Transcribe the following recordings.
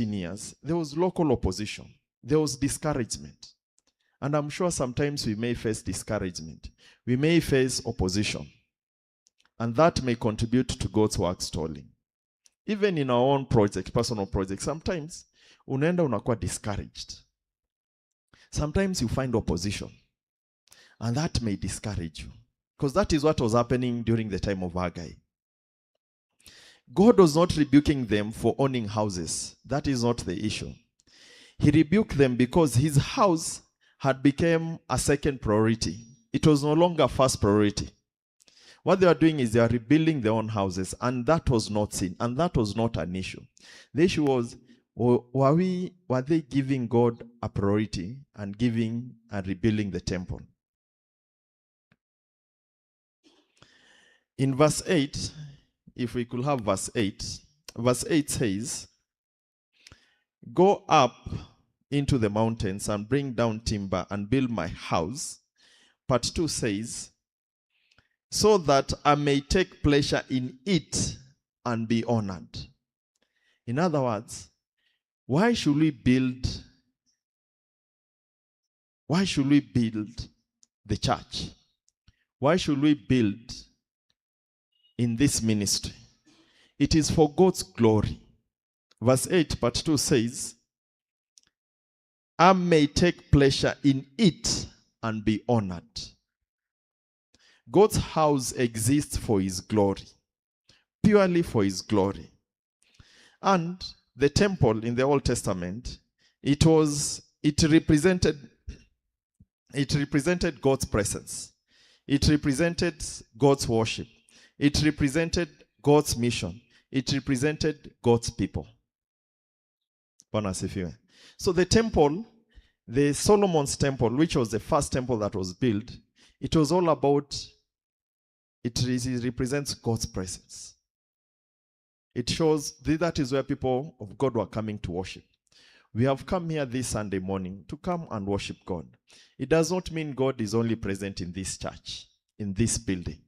years, there was local opposition. There was discouragement. And I'm sure sometimes we may face discouragement. We may face opposition. And that may contribute to God's work stalling. Even in our own project, personal project, sometimes unaenda unakuwa discouraged. Sometimes you find opposition. And that may discourage you. Because that is what was happening during the time of Haggai. God was not rebuking them for owning houses. That is not the issue. He rebuked them because his house had become a second priority. It was no longer first priority. What they are doing is they are rebuilding their own houses, and that was not sin, and that was not an issue. The issue was, were they giving God a priority and giving and rebuilding the temple? In verse 8, if we could have verse 8 says, "Go up into the mountains and bring down timber and build my house." Part 2 says, "So that I may take pleasure in it and be honored." In other words, why should we build the church? Why should we build in this ministry? It is for God's glory. Verse 8, part 2 says, "I may take pleasure in it and be honored." God's house exists for his glory, purely for his glory. And the temple in the Old Testament, it represented God's presence. It represented God's worship. It represented God's mission. It represented God's people. So the temple, the Solomon's temple, which was the first temple that was built, it was all about, it represents God's presence. It shows that is where people of God were coming to worship. We have come here this Sunday morning to come and worship God. It does not mean God is only present in this church, in this building.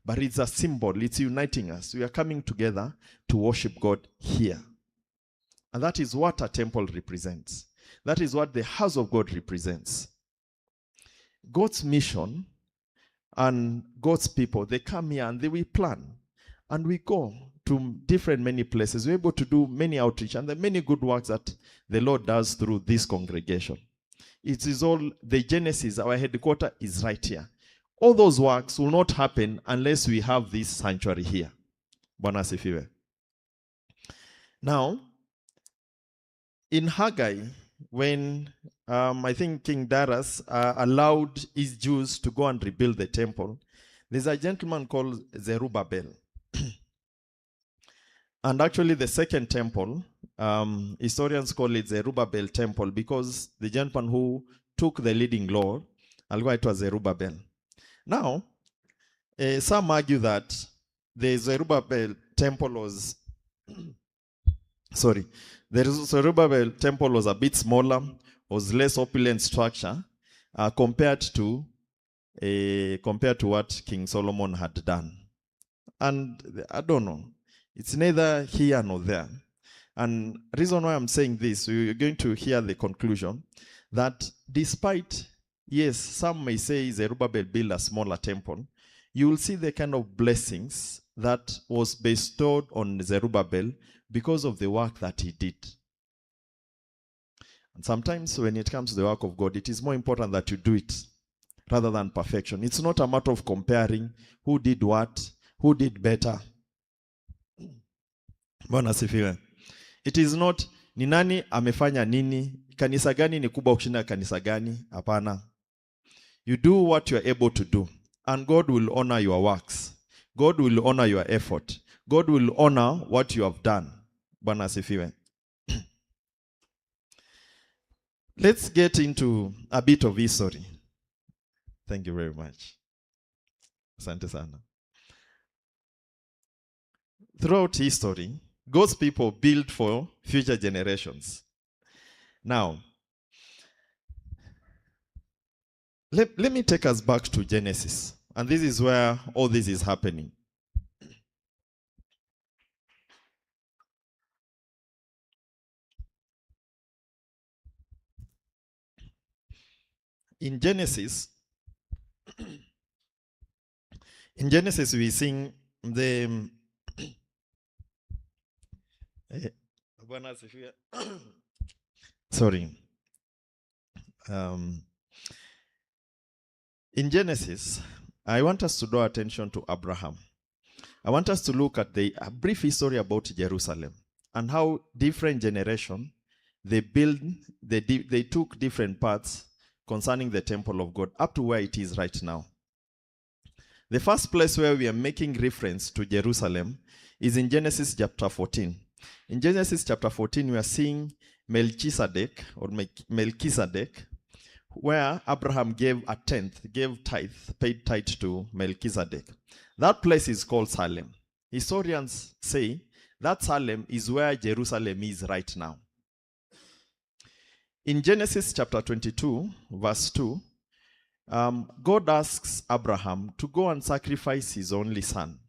But it's a symbol. It's uniting us. We are coming together to worship God here. And that is what a temple represents. That is what the house of God represents. God's mission and God's people, they come here and we plan. And we go to different many places. We're able to do many outreach and the many good works that the Lord does through this congregation. It is all, the genesis, our headquarters is right here. All those works will not happen unless we have this sanctuary here. Bwana asifiwe. Now, in Haggai, when I think King Darius allowed his Jews to go and rebuild the temple, there's a gentleman called Zerubbabel. And actually the second temple, historians call it Zerubbabel temple because the gentleman who took the leading role, it was Zerubbabel. Now, some argue that the Zerubbabel temple was, the Zerubbabel temple was a bit smaller, was less opulent structure compared to what King Solomon had done. And I don't know. It's neither here nor there. And the reason why I'm saying this, you're going to hear the conclusion, that despite, yes, some may say Zerubbabel built a smaller temple, you will see the kind of blessings that was bestowed on Zerubbabel because of the work that he did. And sometimes when it comes to the work of God, it is more important that you do it rather than perfection. It's not a matter of comparing who did what, who did better. Bwana asifiwe. It is not ni nani amefanya nini, kanisa gani ni kubwa kushinda kanisa gani, hapana. You do what you are able to do and God will honor your works. God will honor your effort. God will honor what you have done. Bwana asifiwe. Let's get into a bit of history. Thank you very much. Asante sana. Throughout history, God's people build for future generations. Now, let me take us back to Genesis. And this is where all this is happening. In Genesis, we sing the Bwana asifiwe. Sorry. In Genesis, I want us to draw attention to Abraham. I want us to look at a brief history about Jerusalem and how different generation they took different parts concerning the temple of God up to where it is right now. The first place where we are making reference to Jerusalem is in Genesis chapter 14. In Genesis chapter 14, we are seeing Melchizedek, where Abraham gave a tenth, paid tithe to Melchizedek. That place is called Salem. Historians say that Salem is where Jerusalem is right now. In Genesis chapter 22, verse 2, God asks Abraham to go and sacrifice his only son.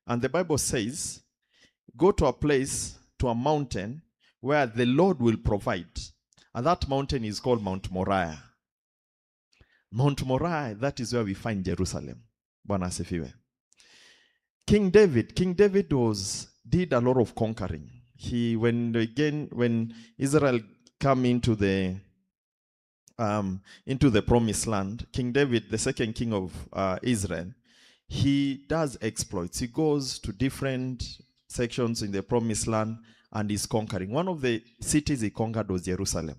And the Bible says, go to a place, to a mountain, where the Lord will provide. And that mountain is called Mount Moriah. Mount Moriah, that is where we find Jerusalem. Bwana asifiwe. King David did a lot of conquering. When Israel came into the promised land, King David, the second king of Israel, he does exploits. He goes to different sections in the promised land and is conquering. One of the cities he conquered was Jerusalem.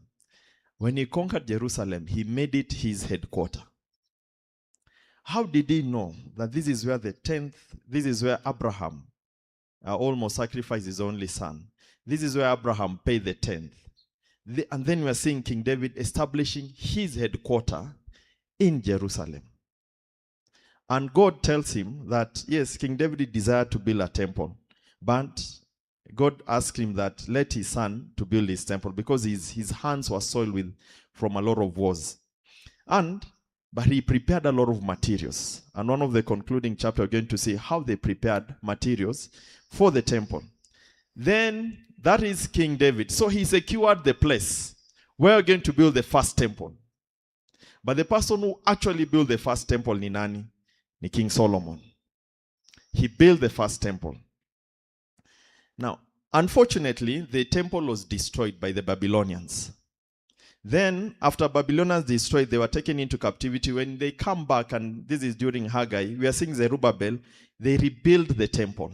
When he conquered Jerusalem, he made it his headquarters. How did he know that this is where Abraham almost sacrificed his only son? This is where Abraham paid the tenth. And then we are seeing King David establishing his headquarters in Jerusalem. And God tells him that, yes, King David desired to build a temple, but God asked him that let his son to build his temple because his hands were soiled from a lot of wars. But he prepared a lot of materials. And one of the concluding chapters, we're going to see how they prepared materials for the temple. Then, that is King David. So he secured the place where we're going to build the first temple. But the person who actually built the first temple ni nani? Ni King Solomon. He built the first temple. Now, unfortunately, the temple was destroyed by the Babylonians. Then, after Babylonians destroyed, they were taken into captivity. When they come back, and this is during Haggai, we are seeing Zerubbabel, they rebuild the temple.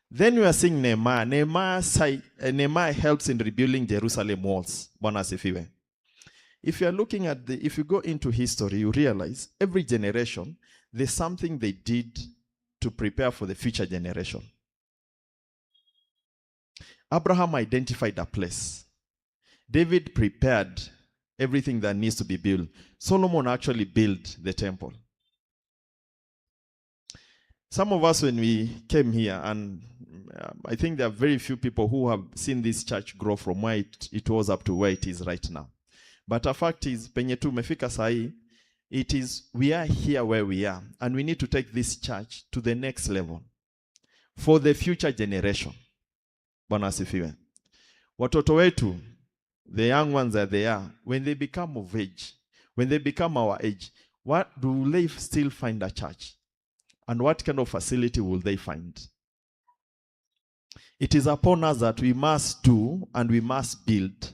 Then we are seeing Nehemiah. Nehemiah helps in rebuilding Jerusalem walls. Bwana asifiwe. If you go into history, you realize every generation, there's something they did to prepare for the future generation. Abraham identified a place. David prepared everything that needs to be built. Solomon actually built the temple. Some of us, when we came here, and I think there are very few people who have seen this church grow from where it was up to where it is right now. But the fact is, penye tu mefika sahi, we are here where we are, and we need to take this church to the next level for the future generation. Bwana asifiwe. Watoto wetu, the young ones that they are, when they become of age, when they become our age, what do they still find a church? And what kind of facility will they find? It is upon us that we must do and we must build,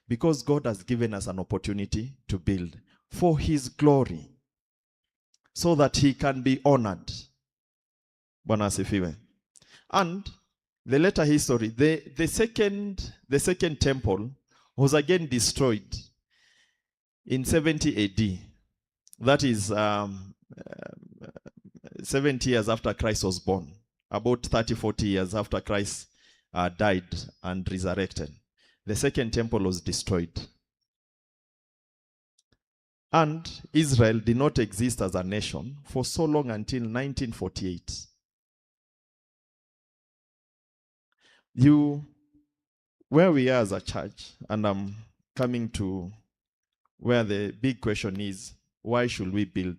because God has given us an opportunity to build for His glory, so that He can be honored. Bwana asifiwe. And the later history, the second temple was again destroyed in 70 AD. That is 70 years after Christ was born. About 30-40 years after Christ died and resurrected. The second temple was destroyed. And Israel did not exist as a nation for so long until 1948. Where we are as a church, and I'm coming to where the big question is, why should we build?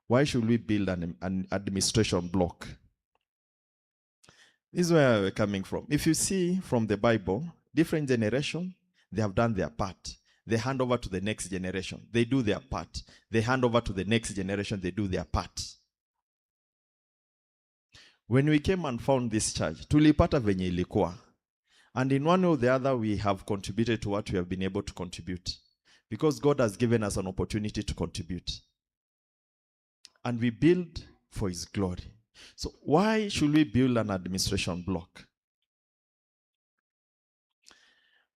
Why should we build an administration block? This is where we're coming from. If you see from the Bible, different generations, they have done their part. they hand over to the next generation. They do their part. They hand over to the next generation. They do their part. When we came and found this church, tulipata venye ilikuwa. And in one way or the other, we have contributed to what we have been able to contribute. Because God has given us an opportunity to contribute. And we build for His glory. So why should we build an administration block?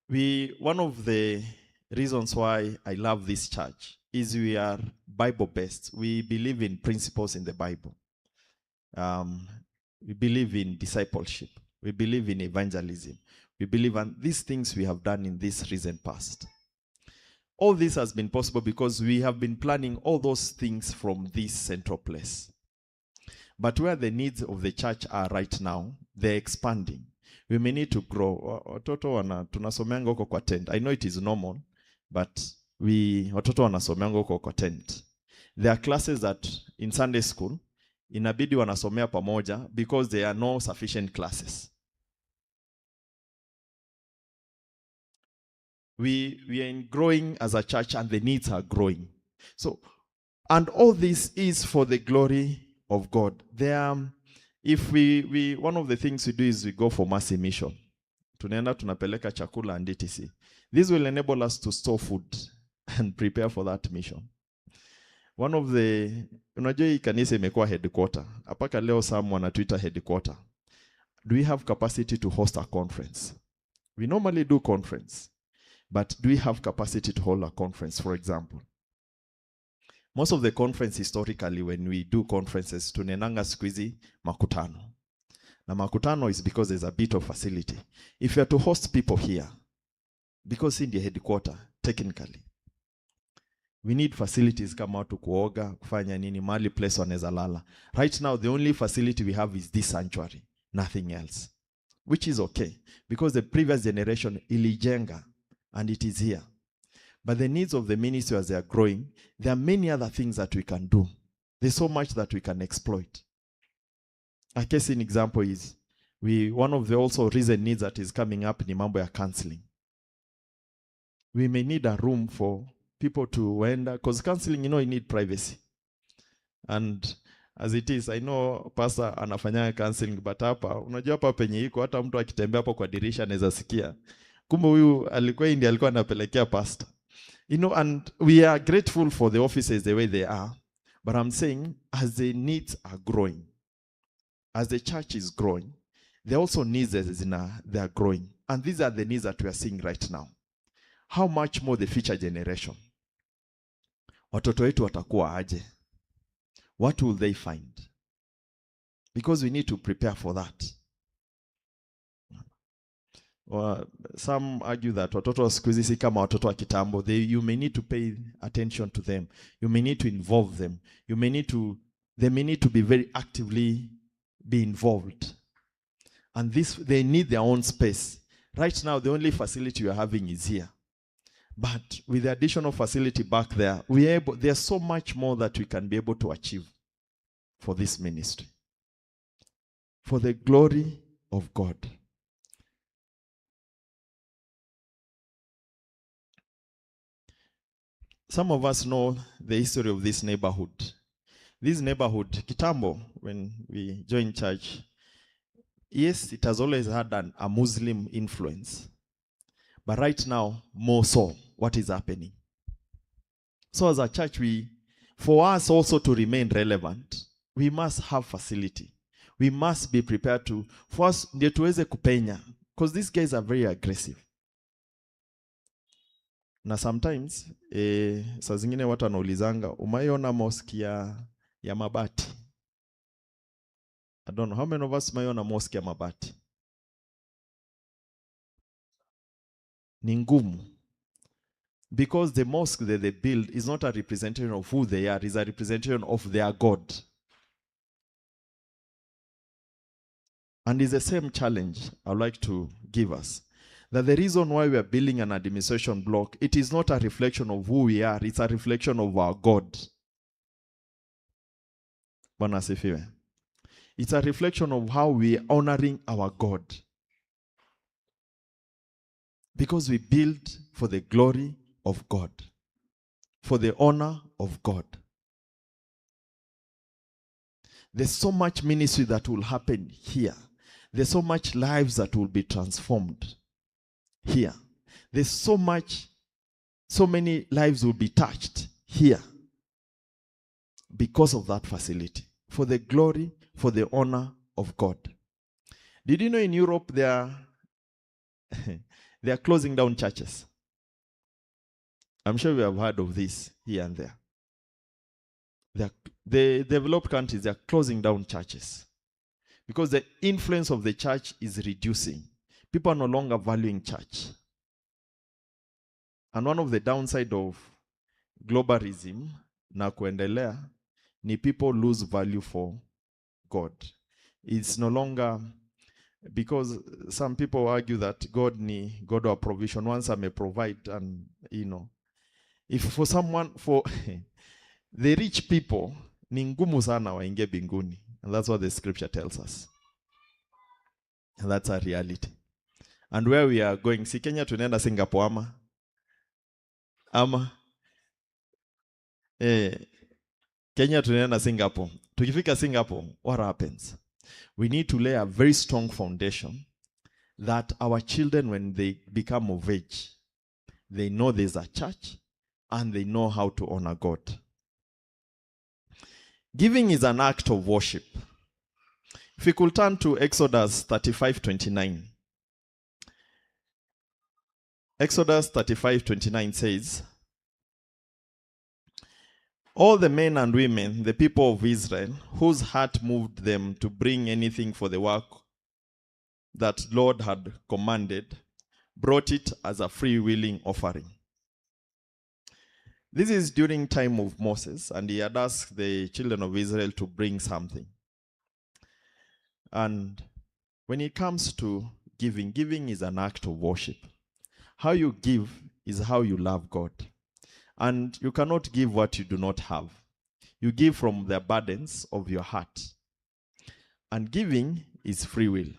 One of the reasons why I love this church is we are Bible-based. We believe in principles in the Bible. We believe in discipleship. We believe in evangelism. We believe in these things we have done in this recent past. All this has been possible because we have been planning all those things from this central place. But where the needs of the church are right now, they're expanding. We may need to grow. Watoto tunasomeanga huko kwa tent. I know it is normal, but watoto wanasomeanga huko kwa tent. There are classes that in Sunday school, inabidi wanasomea pamoja because there are no sufficient classes. We are growing as a church and the needs are growing. So, and all this is for the glory of God. If one of the things we do is we go for massive mission. Tunaenda tunapeleka chakula and etc. This will enable us to store food and prepare for that mission. One of the, unajua hii kanisa imekuwa headquarter. Apaka leo Sam wanatuita headquarter. Do we have capacity to host a conference? We normally do conference. But do we have capacity to hold a conference, for example? Most of the conference historically, when we do conferences, tunenanga squeezy makutano. Na makutano is because there's a bit of facility. If you are to host people here, because in the headquarter, technically, we need facilities kama watu kuoga, kufanya nini, mali place wanaweza lala. Right now, the only facility we have is this sanctuary, nothing else. Which is okay, because the previous generation ilijenga, and it is here. But the needs of the ministry as they are growing, there are many other things that we can do. There's so much that we can exploit. A case in example is, one of the also recent needs that is coming up ni mambo ya counseling. We may need a room for people to enter, because counseling, you need privacy. And as it is, I know pastor anafanya counseling, but hapa, unajua hapa penye iko, hata mtu akitembea hapo kwa dirisha anaweza sikia. Kumbe huyu alikuwa anapelekea pastor. And we are grateful for the offices the way they are. But I'm saying, as the needs are growing, as the church is growing, there also needs they are growing. And these are the needs that we are seeing right now. How much more the future generation? Watoto wetu watakuwa aje? What will they find? Because we need to prepare for that. Some argue that watoto wa siku hizi si kama watoto wa kitambo. You may need to pay attention to them. You may need to involve them. They may need to be very actively be involved. And they need their own space. Right now, the only facility we are having is here. But with the additional facility back there, there's so much more that we can be able to achieve for this ministry. For the glory of God. Some of us know the history of this neighborhood. This neighborhood, Kitambo, when we joined church, yes, it has always had a Muslim influence. But right now, more so, what is happening? So as a church, for us also to remain relevant, we must have facility. We must be prepared for us, ndio tuweze kupenya. Because these guys are very aggressive. Na sometimes, saa zingine watu wanaulizanga, umaiona mosque ya mabati? I don't know, how many of us umaiona mosque ya mabati? Ni ngumu. Because the mosque that they build is not a representation of who they are, it's a representation of their God. And it's the same challenge I would like to give us. That the reason why we are building an administration block, it is not a reflection of who we are, it's a reflection of our God. Bwana asifiwe. It's a reflection of how we are honoring our God. Because we build for the glory of God. For the honor of God. There's so much ministry that will happen here. There's so much lives that will be transformed here. There's so many lives will be touched here because of that facility. For the glory, for the honor of God. Did you know in Europe they are closing down churches? I'm sure we have heard of this here and there. The developed countries, they are closing down churches because the influence of the church is reducing. People are no longer valuing church. And one of the downside of globalism na kuendelea ni people lose value for God. It's no longer, because some people argue that God ni God of provision. Once I may provide, and if for someone, for the rich people, ni ngumu sana waingie binguni. And that's what the scripture tells us. And that's a reality. And where we are going, si Kenya tunaenda Singapore ama Kenya tunaenda Singapore. Tukifika Singapore, what happens? We need to lay a very strong foundation that our children, when they become of age, they know there's a church and they know how to honor God. Giving is an act of worship. If we could turn to Exodus 35:29. Exodus 35:29 says, all the men and women, the people of Israel, whose heart moved them to bring anything for the work that Lord had commanded, brought it as a free willing offering. This is during time of Moses, and he had asked the children of Israel to bring something. And when it comes to giving, giving is an act of worship. How you give is how you love God. And you cannot give what you do not have. You give from the abundance of your heart. And giving is free will.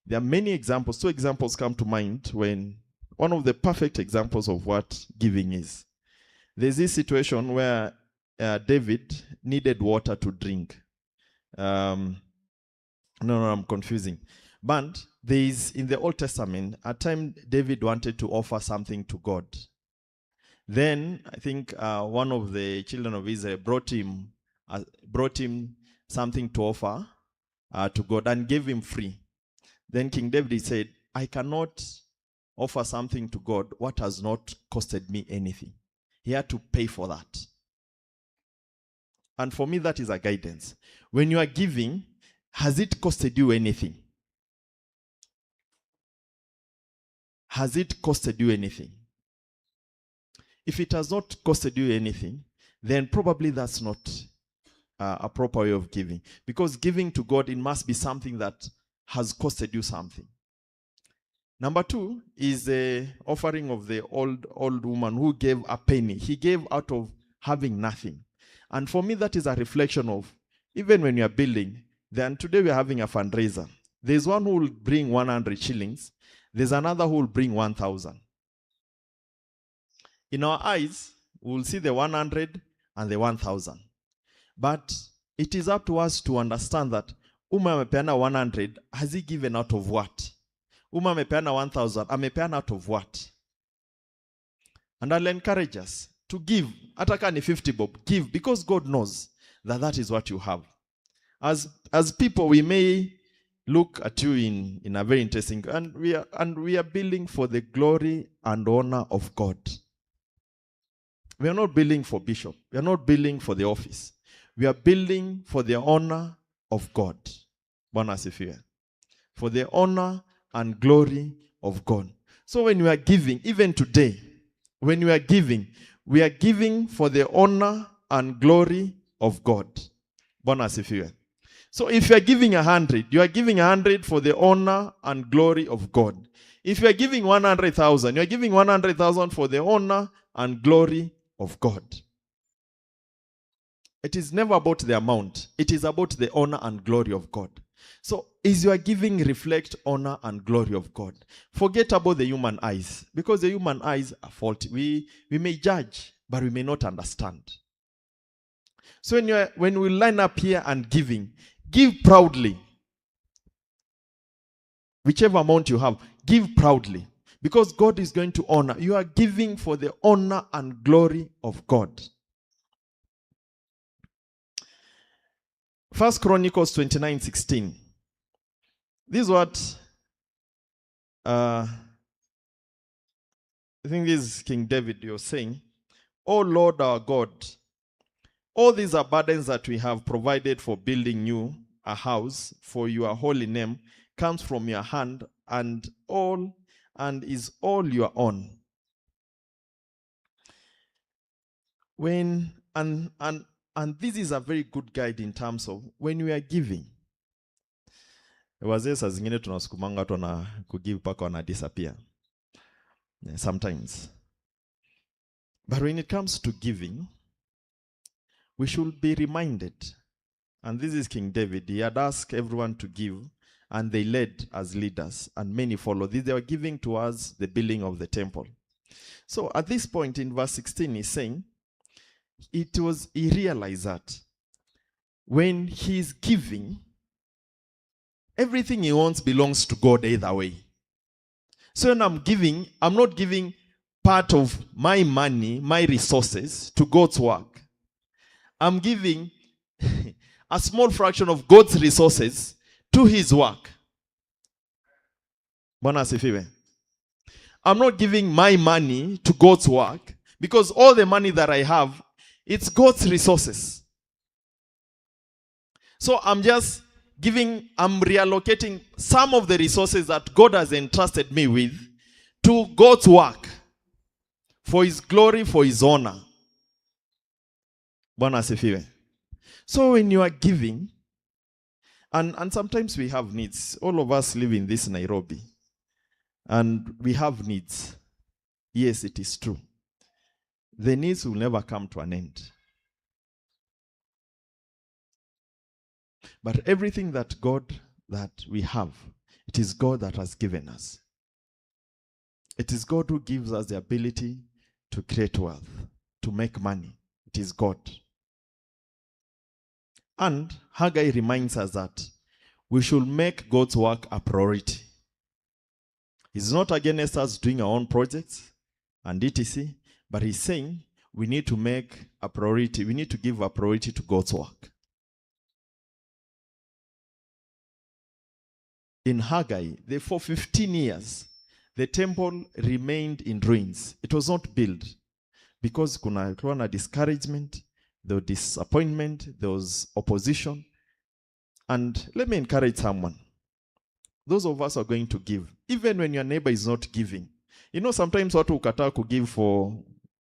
There are many examples. 2 examples come to mind when one of the perfect examples of what giving is. There's this situation where David needed water to drink. I'm confusing. But there is, in the Old Testament, a time David wanted to offer something to God. Then, I think one of the children of Israel brought him something to offer to God and gave him free. Then King David said, I cannot offer something to God what has not costed me anything. He had to pay for that. And for me, that is a guidance. When you are giving, has it costed you anything? Has it costed you anything? If it has not costed you anything, then probably that's not a proper way of giving. Because giving to God, it must be something that has costed you something. Number 2 is the offering of the old woman who gave a penny. He gave out of having nothing. And for me, that is a reflection of, even when you are building, then today we are having a fundraiser. There's one who will bring 100 shillings. There's another who will bring 1,000. In our eyes, we will see the 100 and the 1,000. But it is up to us to understand that amepeana 100, has he given out of what? Amepeana 1,000, amepeana out of what? And I'll encourage us to give. Ataka ni 50 bob, give, because God knows that that is what you have. As people, we may look at you in a very interesting, and we are building for the glory and honor of God. We are not building for Bishop. We are not building for the office. We are building for the honor of God. Bwana asifiwe. For the honor and glory of God. So when we are giving, even today, when we are giving for the honor and glory of God. Bwana asifiwe. So if you are giving 100, you are giving 100 for the honor and glory of God. If you are giving 100,000, you are giving 100,000 for the honor and glory of God. It is never about the amount. It is about the honor and glory of God. So, is your giving reflect honor and glory of God? Forget about the human eyes, because the human eyes are faulty. We may judge, but we may not understand. So when we line up here and giving, give proudly. Whichever amount you have, give proudly. Because God is going to honor. You are giving for the honor and glory of God. 1 Chronicles 29:16. This is what I think this is King David, you're saying. Oh Lord our God, all these are burdens that we have provided for building you a house for your holy name comes from your hand and is all your own. And this is a very good guide in terms of when we are giving. Wazee saa zingine tunasukumanga watu na kugive paka wana disappear. Sometimes. But when it comes to giving, we should be reminded. And this is King David. He had asked everyone to give, and they led as leaders, and many followed. They were giving towards the building of the temple. So at this point in verse 16, he's saying, he realized that when he's giving, everything he wants belongs to God either way. So when I'm giving, I'm not giving part of my money, my resources to God's work. I'm giving a small fraction of God's resources to his work. Bwana asifiwe. I'm not giving my money to God's work because all the money that I have, it's God's resources. So I'm reallocating some of the resources that God has entrusted me with to God's work for his glory, for his honor. Bwana asifiwe. So when you are giving, and sometimes we have needs. All of us live in this Nairobi. And we have needs. Yes, it is true. The needs will never come to an end. But everything that we have, it is God that has given us. It is God who gives us the ability to create wealth, to make money. It is God. And Haggai reminds us that we should make God's work a priority. He's not against us doing our own projects and etc. But he's saying we need to make a priority. We need to give a priority to God's work. In Haggai, for 15 years, the temple remained in ruins. It was not built because kuna discouragement, there was disappointment, there was opposition. And let me encourage someone. Those of us are going to give, even when your neighbor is not giving. You know, sometimes watu ukataa to give for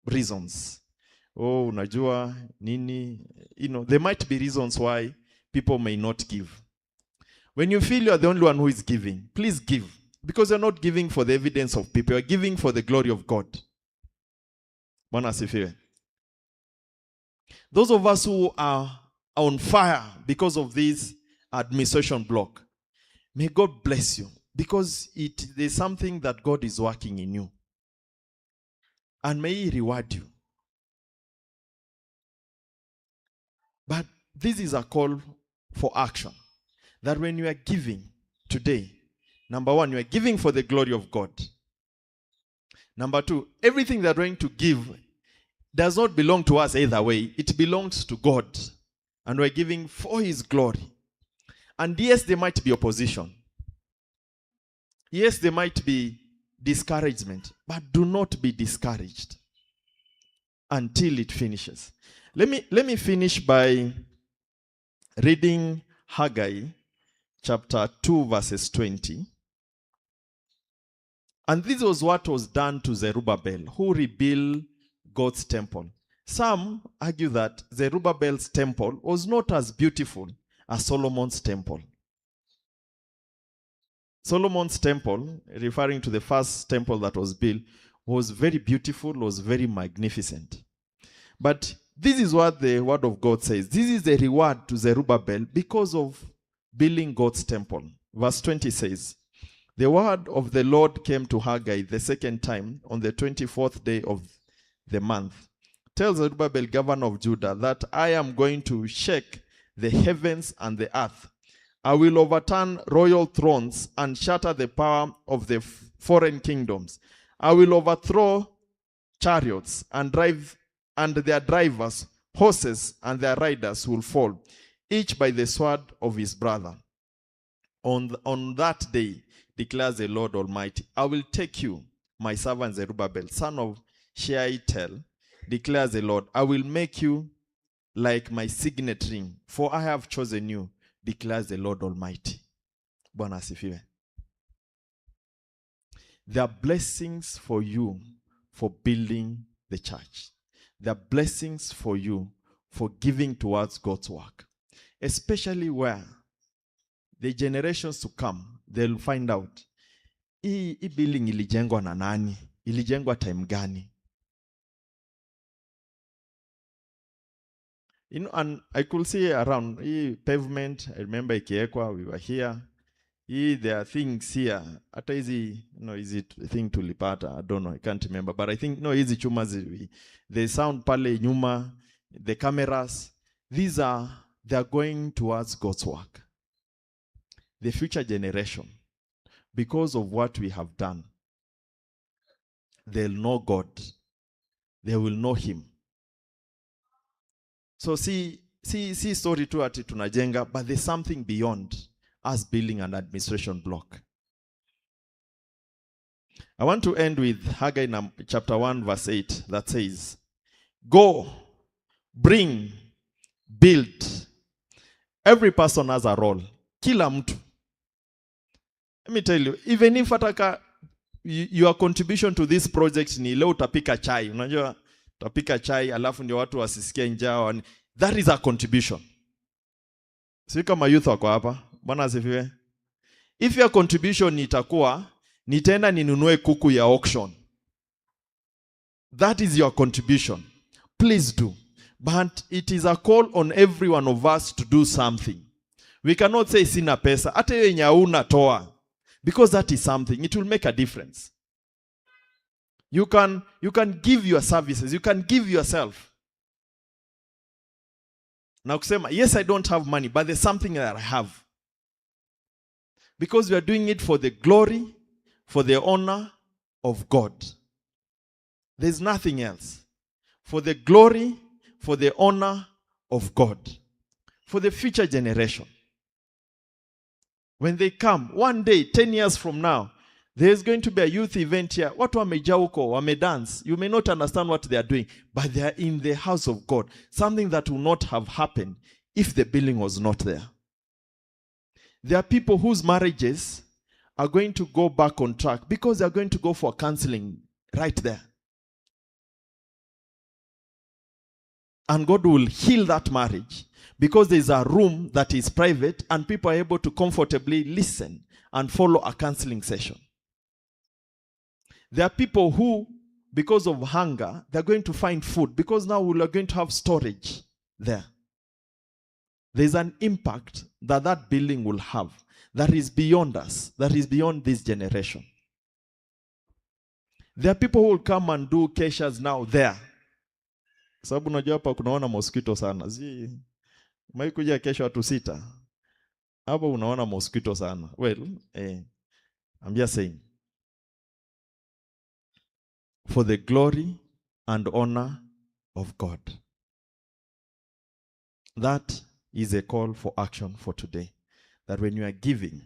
reasons. Oh, unajua, nini. You know, there might be reasons why people may not give. When you feel you are the only one who is giving, please give. Because you're not giving for the evidence of people. You're giving for the glory of God. Bwana asifiwe. Those of us who are on fire because of this administration block, may God bless you. Because there's something that God is working in you. And may He reward you. But this is a call for action. That when you are giving today, number one, you are giving for the glory of God. Number two, everything that we're going to give does not belong to us either way. It belongs to God. And we're giving for His glory. And yes, there might be opposition. Yes, there might be discouragement. But do not be discouraged until it finishes. Let me finish by reading Haggai chapter 2 verses 20. And this was what was done to Zerubbabel, who rebuilt God's temple. Some argue that Zerubbabel's temple was not as beautiful as Solomon's temple. Solomon's temple, referring to the first temple that was built, was very beautiful, was very magnificent. But this is what the word of God says. This is the reward to Zerubbabel because of building God's temple. Verse 20 says, the word of the Lord came to Haggai the second time on the 24th day of the month. Tell Zerubbabel, governor of Judah, that I am going to shake the heavens and the earth. I will overturn royal thrones and shatter the power of the foreign kingdoms. I will overthrow chariots and their drivers, horses and their riders will fall, each by the sword of his brother. On that day, declares the Lord Almighty, I will take you, my servant Zerubbabel, son of Shealtiel, declares the Lord. I will make you like my signet ring, for I have chosen you, declares the Lord Almighty. Bwana asifiwe. There are blessings for you for building the church. There are blessings for you for giving towards God's work. Especially where the generations to come, they'll find out, hii building ilijengwa na nani? Ilijengwa time gani? You know, and I could see around pavement, I remember ikiekwa, we were here. There are things here. Ata hizi, is it thing tulipata? I don't know, I can't remember. But I think, hizi chuma, the sound pale nyuma, the cameras, they are going towards God's work. The future generation, because of what we have done, they'll know God. They will know him. So see story tu ati tunajenga, but there's something beyond us building an administration block. I want to end with Haggai chapter 1 verse 8 that says, go, bring, build. Every person has a role. Kila mtu. Let me tell you, even if your contribution to this project ni leo utapika chai, unajua utapika chai alafu ndio watu wasisikie njaa, that is a contribution. Si kama youth wako hapa, Bwana asifiwe. If your contribution itakuwa nitaenda ninunue kuku ya auction, that is your contribution. Please do. But it is a call on every one of us to do something. We cannot say sina pesa, hata yenye hauna toa. Because that is something, it will make a difference. You can give your services, you can give yourself. Now kusema, yes, I don't have money, but there's something that I have. Because we are doing it for the glory, for the honor of God. There's nothing else. For the glory, for the honor of God. For the future generation. When they come, one day, 10 years from now, there is going to be a youth event here. Watu wamejaa huko, wamedance. You may not understand what they are doing, but they are in the house of God. Something that will not have happened if the building was not there. There are people whose marriages are going to go back on track because they are going to go for counseling right there. And God will heal that marriage because there is a room that is private and people are able to comfortably listen and follow a counseling session. There are people who, because of hunger, they're going to find food because now we are going to have storage there. There's an impact that building will have that is beyond us, that is beyond this generation. There are people who will come and do keshas now there. Sababu unajua hapa kunaona mosquito sana. Maikuja kesho watu 6. Hapa unaona mosquito sana. Well, I'm just saying. For the glory and honor of God. That is a call for action for today. That when you are giving,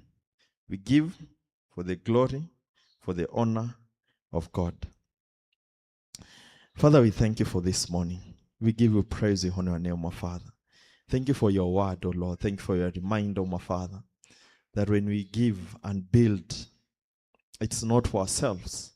we give for the glory, for the honor of God. Father, we thank you for this morning. We give you praise, we honor your name, my Father. Thank you for your word, O Lord. Thank you for your reminder, my Father, that when we give and build, it's not for ourselves,